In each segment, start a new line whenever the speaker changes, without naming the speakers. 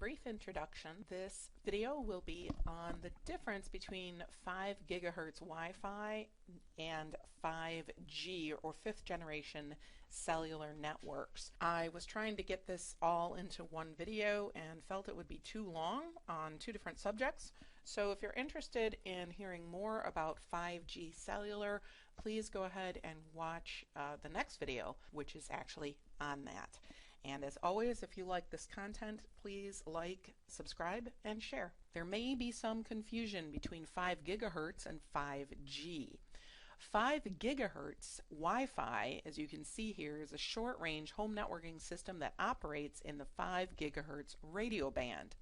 brief introduction, this video will be on the difference between 5 gigahertz Wi-Fi and 5G or fifth generation cellular networks. I was trying to get this all into one video and felt it would be too long on two different subjects. So if you're interested in hearing more about 5G cellular, please go ahead and watch the next video, which is actually on that. And as always, if you like this content, please like, subscribe, and share. There may be some confusion between 5 gigahertz and 5G. 5 gigahertz Wi-Fi, as you can see here, is a short-range home networking system that operates in the 5 gigahertz radio band.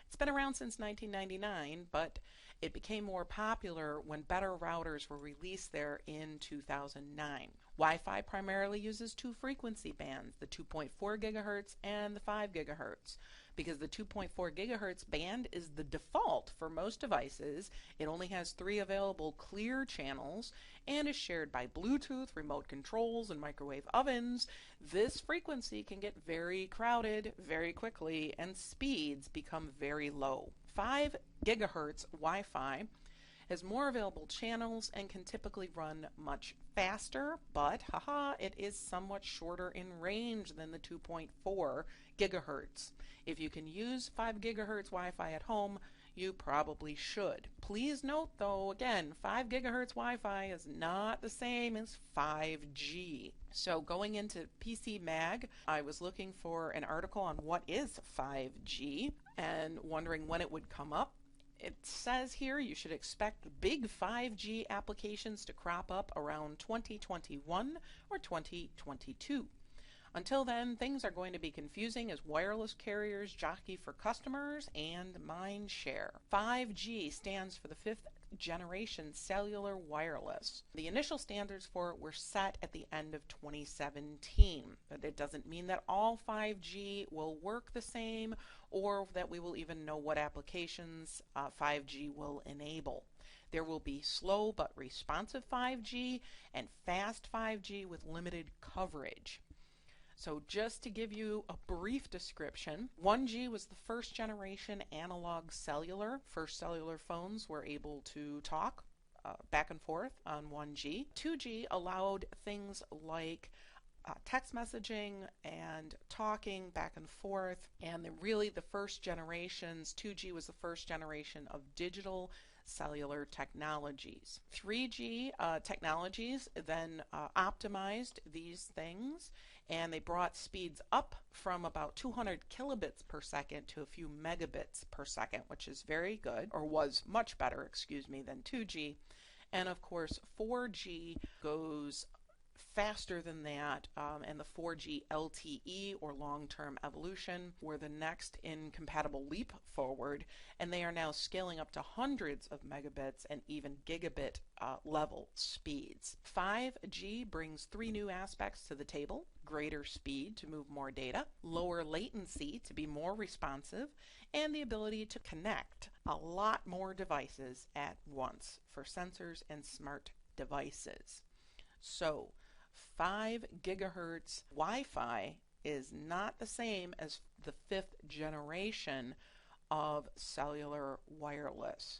It's been around since 1999, but it became more popular when better routers were released there in 2009. Wi-Fi primarily uses two frequency bands, the 2.4 gigahertz and the 5 gigahertz. Because the 2.4 gigahertz band is the default for most devices, it only has 3 available clear channels and is shared by Bluetooth, remote controls, and microwave ovens. This frequency can get very crowded very quickly and speeds become very low. 5 gigahertz Wi-Fi has more available channels and can typically run much faster, but it is somewhat shorter in range than the 2.4 gigahertz. If you can use 5 gigahertz Wi-Fi at home, you probably should. Please note though, again, 5 gigahertz Wi-Fi is not the same as 5G. So going into PC Mag, I was looking for an article on what is 5G and wondering when it would come up. It says here you should expect big 5G applications to crop up around 2021 or 2022. Until then, things are going to be confusing as wireless carriers jockey for customers and mind share. 5G stands for the fifth generation cellular wireless. The initial standards for it were set at the end of 2017, but it doesn't mean that all 5G will work the same or that we will even know what applications 5G will enable. There will be slow but responsive 5G and fast 5G with limited coverage. So just to give you a brief description, 1G was the first generation analog cellular. First cellular phones were able to talk back and forth on 1G. 2G allowed things like text messaging and talking back and forth, and really the first generations, 2G was the first generation of digital cellular technologies. 3G technologies then optimized these things, and they brought speeds up from about 200 kilobits per second to a few megabits per second, which is very good, or was much better, excuse me, than 2G. And of course 4G goes faster than that, and the 4G LTE or long-term evolution were the next incompatible leap forward, and they are now scaling up to hundreds of megabits and even gigabit level speeds. 5G brings 3 new aspects to the table: greater speed to move more data, lower latency to be more responsive, and the ability to connect a lot more devices at once for sensors and smart devices. So 5 gigahertz Wi-Fi is not the same as the fifth generation of cellular wireless.